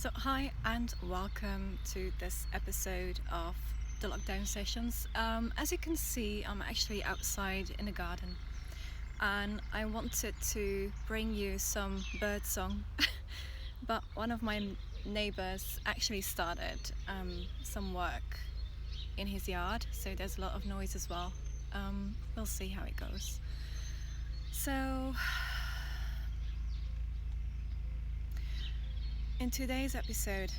So, hi and welcome to this episode of the lockdown sessions. As you can see, I'm actually outside in the garden, and I wanted to bring you some bird song, but one of my neighbors actually started some work in his yard, so there's a lot of noise as well. We'll see how it goes. So, in today's episode,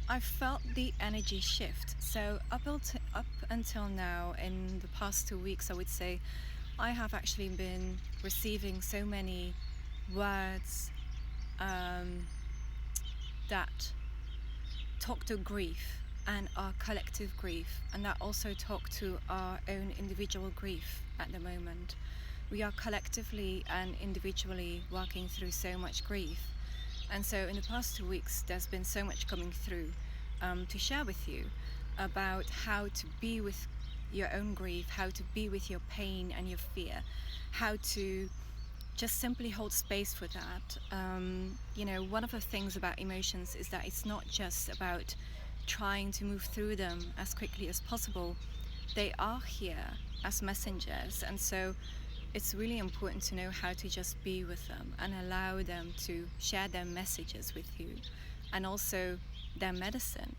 I felt the energy shift. So up until now, in the past 2 weeks, I would say, I have actually been receiving so many words that talk to grief and our collective grief, and that also talk to our own individual grief at the moment. We are collectively and individually working through so much grief. And so in the past 2 weeks, there's been so much coming through to share with you about how to be with your own grief, how to be with your pain and your fear, how to just simply hold space for that. One of the things about emotions is that it's not just about trying to move through them as quickly as possible. They are here as messengers, and so it's really important to know how to just be with them and allow them to share their messages with you, and also their medicine,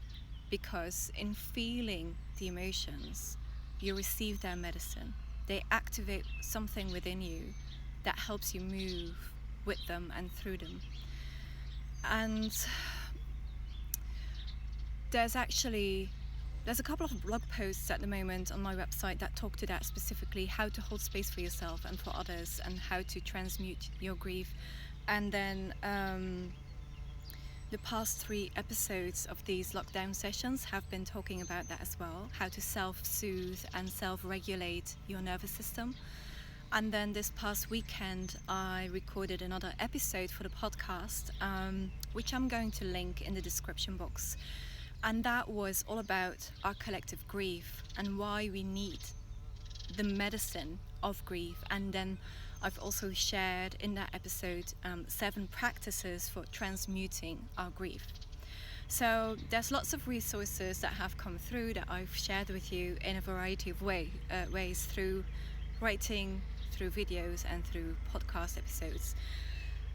because in feeling the emotions, you receive their medicine. They activate something within you that helps you move with them and through them. And there's a couple of blog posts at the moment on my website that talk to that specifically, how to hold space for yourself and for others, and how to transmute your grief. And then the past 3 episodes of these lockdown sessions have been talking about that as well, how to self-soothe and self-regulate your nervous system. And then this past weekend, I recorded another episode for the podcast, which I'm going to link in the description box. And that was all about our collective grief and why we need the medicine of grief. And then I've also shared in that episode 7 practices for transmuting our grief. So there's lots of resources that have come through that I've shared with you in a variety of ways, through writing, through videos, and through podcast episodes.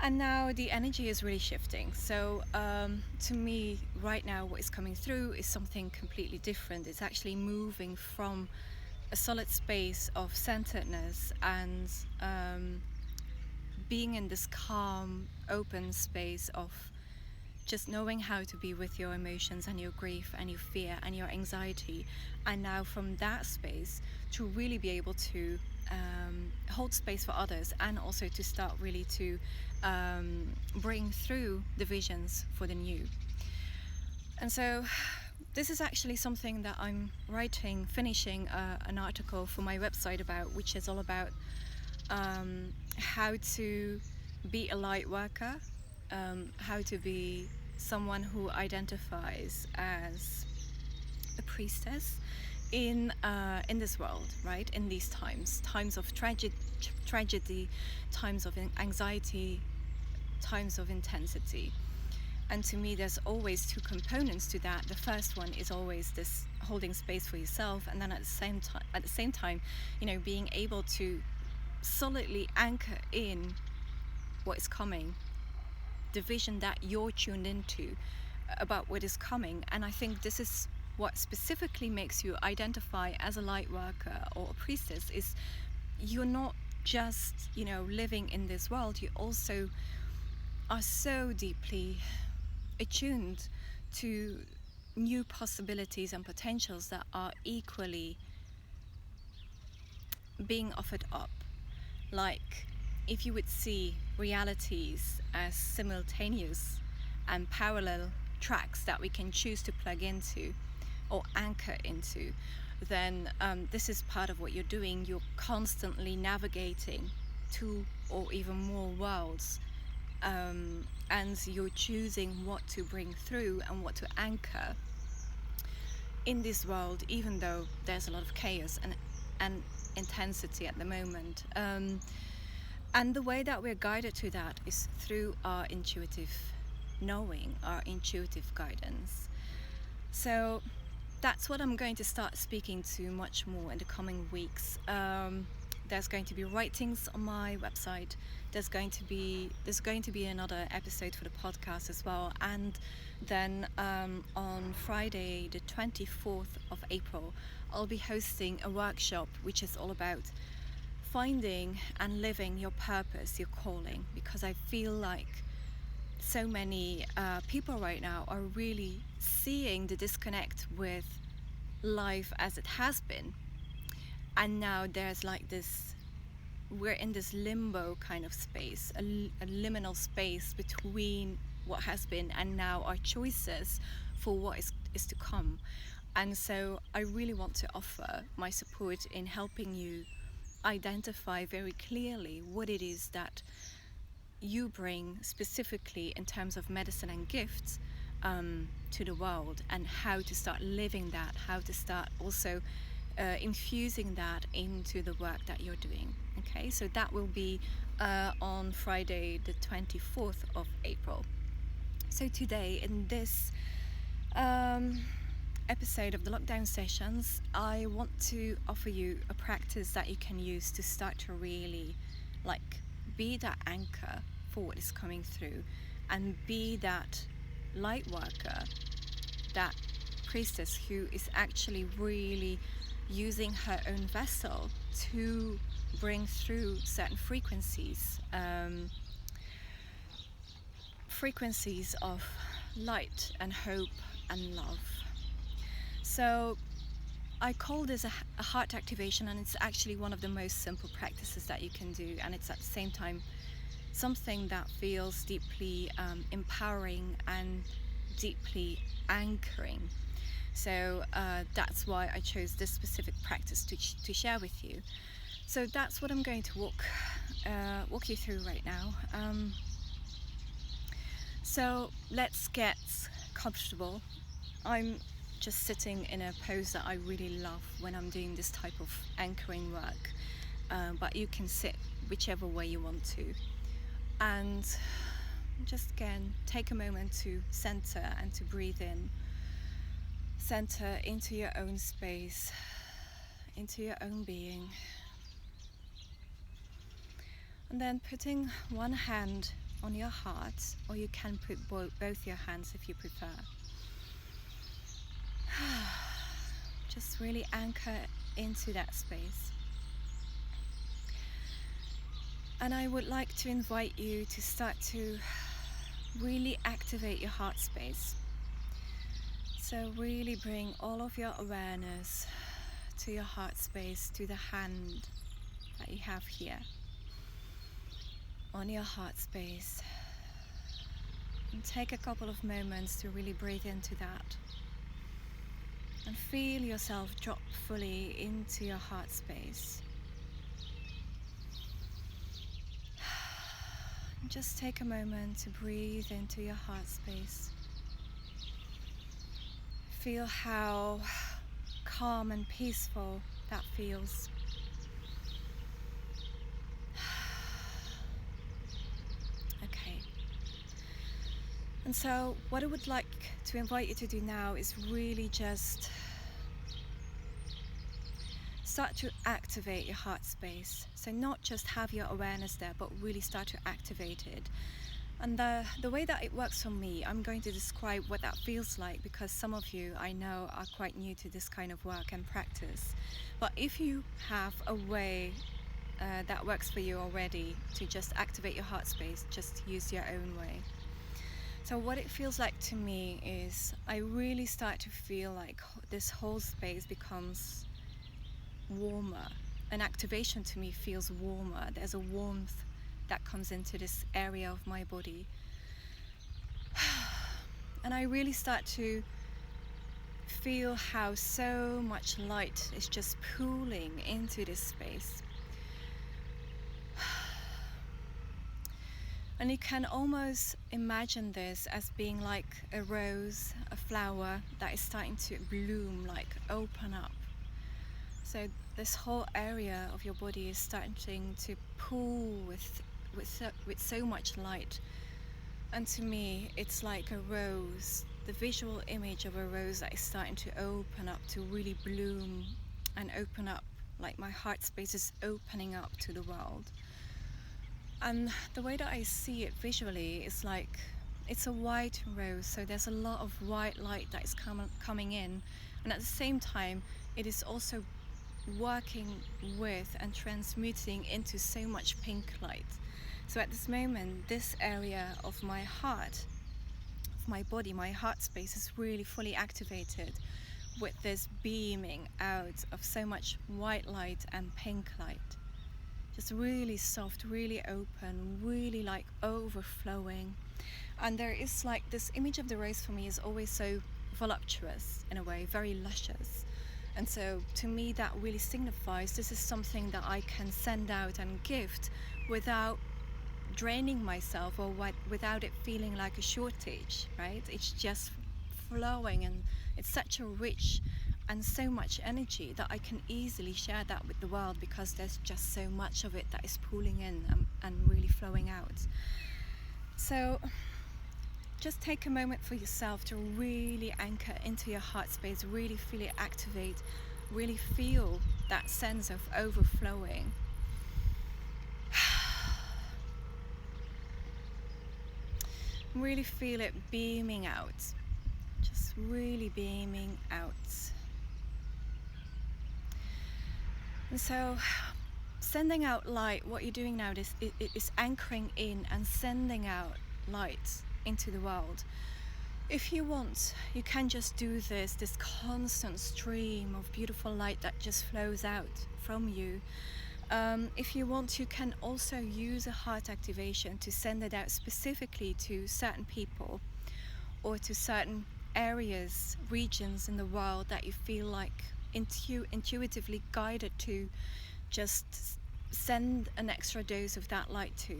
And now the energy is really shifting. So to me, right now, what is coming through is something completely different. It's actually moving from a solid space of centeredness and being in this calm, open space of just knowing how to be with your emotions and your grief and your fear and your anxiety. And now from that space to really be able to hold space for others, and also to start really to bring through the visions for the new. And so this is actually something that I'm finishing an article for my website about, which is all about how to be a light worker, how to be someone who identifies as a priestess in this world, right? In these times of tragedy, times of anxiety, times of intensity. And to me, there's always 2 components to that. The first one is always this holding space for yourself, and then at the same time, being able to solidly anchor in what is coming, the vision that you're tuned into about what is coming. And I think this is what specifically makes you identify as a light worker or a priestess, is you're not just living in this world, you also are so deeply attuned to new possibilities and potentials that are equally being offered up. Like, if you would see realities as simultaneous and parallel tracks that we can choose to plug into or anchor into, then this is part of what you're doing. You're constantly navigating 2 or even more worlds, and you're choosing what to bring through and what to anchor in this world, even though there's a lot of chaos and intensity at the moment. And the way that we're guided to that is through our intuitive knowing, our intuitive guidance. So that's what I'm going to start speaking to much more in the coming weeks. There's going to be writings on my website. There's going to be another episode for the podcast as well. And then on Friday, the 24th of April, I'll be hosting a workshop which is all about finding and living your purpose, your calling, because I feel like so many people right now are really seeing the disconnect with life as it has been, and now there's like this, we're in this limbo kind of space, a liminal space between what has been and now our choices for what is to come. And so I really want to offer my support in helping you identify very clearly what it is that you bring specifically in terms of medicine and gifts to the world, and how to start living that, how to start also infusing that into the work that you're doing. Okay, so that will be on Friday, the 24th of April. So today, in this episode of the Lockdown Sessions, I want to offer you a practice that you can use to start to really be that anchor for what is coming through, and be that light worker, that priestess who is actually really using her own vessel to bring through certain frequencies of light and hope and love. So I call this a heart activation, and it's actually one of the most simple practices that you can do, and it's at the same time something that feels deeply empowering and deeply anchoring. So that's why I chose this specific practice to share with you. So that's what I'm going to walk you through right now. So let's get comfortable. I'm just sitting in a pose that I really love when I'm doing this type of anchoring work, but you can sit whichever way you want to. And just again, take a moment to center and to breathe in. Center into your own space, into your own being. And then putting one hand on your heart, or you can put both your hands if you prefer. Just really anchor into that space. And I would like to invite you to start to really activate your heart space. So really bring all of your awareness to your heart space, to the hand that you have here on your heart space. And take a couple of moments to really breathe into that. And feel yourself drop fully into your heart space. Just take a moment to breathe into your heart space. Feel how calm and peaceful that feels. Okay. And so what I would like to invite you to do now is really just start to activate your heart space. So not just have your awareness there, but really start to activate it. And the way that it works for me, I'm going to describe what that feels like, because some of you I know are quite new to this kind of work and practice. But if you have a way that works for you already to just activate your heart space, just use your own way. So what it feels like to me is I really start to feel like this whole space becomes warmer. An activation to me feels warmer. There's a warmth that comes into this area of my body. And I really start to feel how so much light is just pooling into this space. And you can almost imagine this as being like a rose, a flower that is starting to bloom, like open up. So this whole area of your body is starting to pool with so much light. And to me, it's like a rose, the visual image of a rose that is starting to open up, to really bloom and open up, like my heart space is opening up to the world. And the way that I see it visually is like it's a white rose, so there's a lot of white light that is coming in, and at the same time, it is also working with and transmuting into so much pink light. So at this moment, this area of my heart, of my body, my heart space is really fully activated with this beaming out of so much white light and pink light. Just really soft, really open, really like overflowing. And there is like this image of the rose for me is always so voluptuous in a way, very luscious. And so to me that really signifies this is something that I can send out and gift without draining myself or without it feeling like a shortage, right? It's just flowing, and it's such a rich and so much energy that I can easily share that with the world because there's just so much of it that is pooling in and really flowing out. So just take a moment for yourself to really anchor into your heart space, really feel it activate, really feel that sense of overflowing. Really feel it beaming out, just really beaming out. And so sending out light, what you're doing now is anchoring in and sending out light into the world. If you want, you can just do this constant stream of beautiful light that just flows out from you. If you want, you can also use a heart activation to send it out specifically to certain people or to certain areas, regions in the world that you feel like intuitively guided to just send an extra dose of that light to.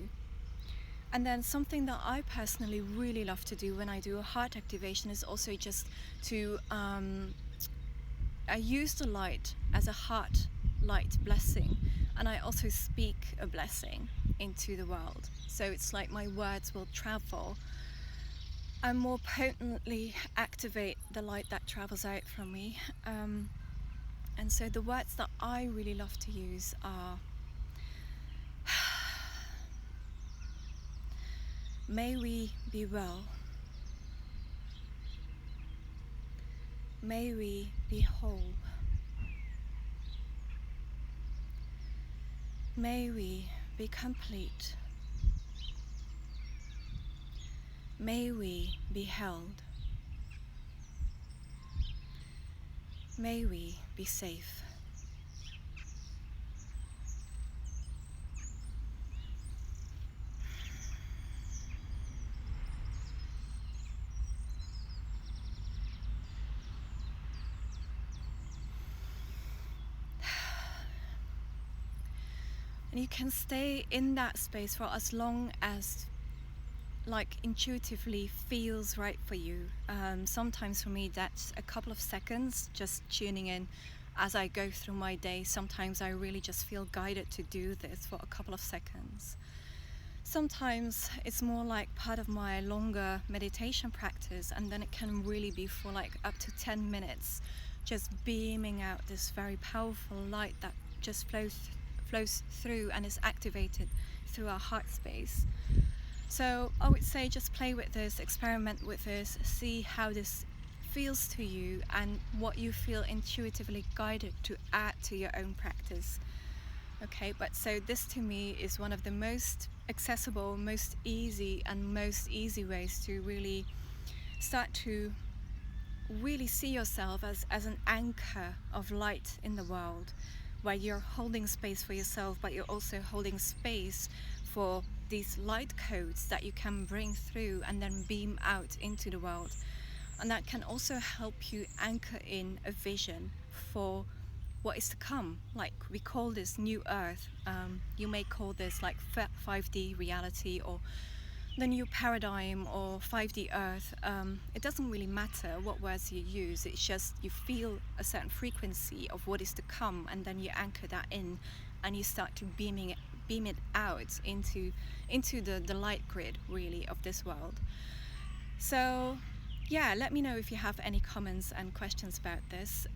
And then something that I personally really love to do when I do a heart activation is also just to I use the light as a heart light blessing, and I also speak a blessing into the world. So it's like my words will travel and more potently activate the light that travels out from me. And so the words that I really love to use are may we be well, may we be whole, may we be complete, may we be held, may we be safe. And you can stay in that space for as long as like intuitively feels right for you. Sometimes for me that's a couple of seconds, just tuning in as I go through my day. Sometimes I really just feel guided to do this for a couple of seconds. Sometimes it's more like part of my longer meditation practice, and then it can really be for like up to 10 minutes, just beaming out this very powerful light that just flows through and is activated through our heart space. So I would say just play with this, experiment with this, see how this feels to you and what you feel intuitively guided to add to your own practice. Okay, but so this to me is one of the most accessible, most easy ways to really start to really see yourself as an anchor of light in the world, where you're holding space for yourself, but you're also holding space for these light codes that you can bring through and then beam out into the world. And that can also help you anchor in a vision for what is to come. Like we call this new earth. You may call this like 5D reality or the new paradigm or 5D earth. It doesn't really matter what words you use. It's just you feel a certain frequency of what is to come, and then you anchor that in and you start to beam it out into the light grid, really, of this world. So yeah, let me know if you have any comments and questions about this.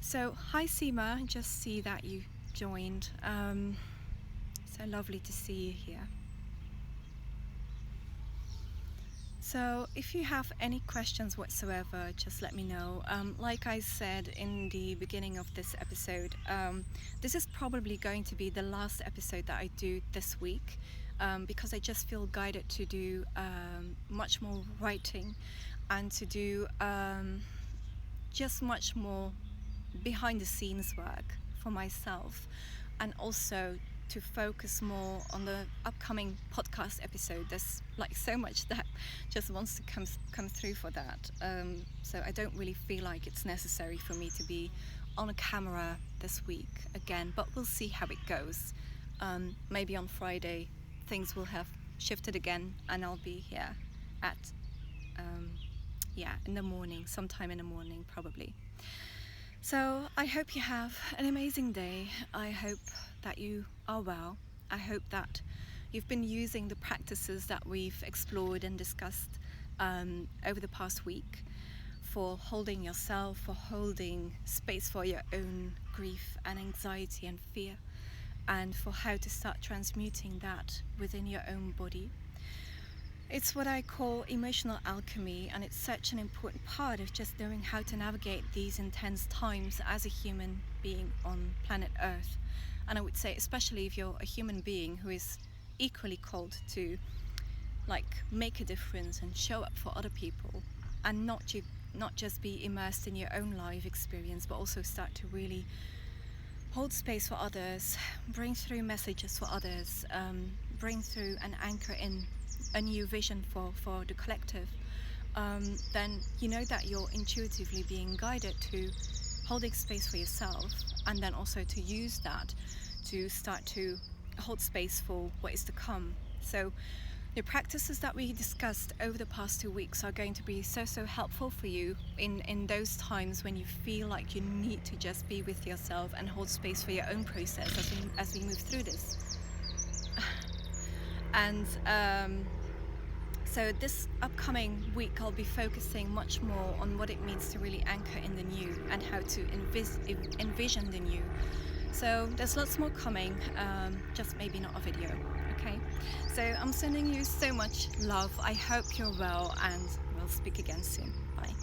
So hi Seema, just see that you joined. So lovely to see you here. So if you have any questions whatsoever, just let me know. Like I said in the beginning of this episode, this is probably going to be the last episode that I do this week, because I just feel guided to do much more writing and to do just much more behind the scenes work for myself, and also to focus more on the upcoming podcast episode. There's like so much that just wants to come through for that. So I don't really feel like it's necessary for me to be on a camera this week again, but we'll see how it goes. Maybe on Friday things will have shifted again and I'll be here at in the morning, sometime in the morning probably. So I hope you have an amazing day. I hope that you are well. I hope that you've been using the practices that we've explored and discussed over the past week for holding yourself, for holding space for your own grief and anxiety and fear, and for how to start transmuting that within your own body. It's what I call emotional alchemy, and it's such an important part of just knowing how to navigate these intense times as a human being on planet Earth. And I would say, especially if you're a human being who is equally called to make a difference and show up for other people, and not just be immersed in your own life experience, but also start to really hold space for others, bring through messages for others, bring through and anchor in a new vision for the collective, then you know that you're intuitively being guided to holding space for yourself, and then also to use that to start to hold space for what is to come. So the practices that we discussed over the past 2 weeks are going to be so helpful for you in those times when you feel like you need to just be with yourself and hold space for your own process as we move through this. And so this upcoming week I'll be focusing much more on what it means to really anchor in the new and how to envision the new. So there's lots more coming, just maybe not a video, okay? So I'm sending you so much love. I hope you're well, and we'll speak again soon. Bye.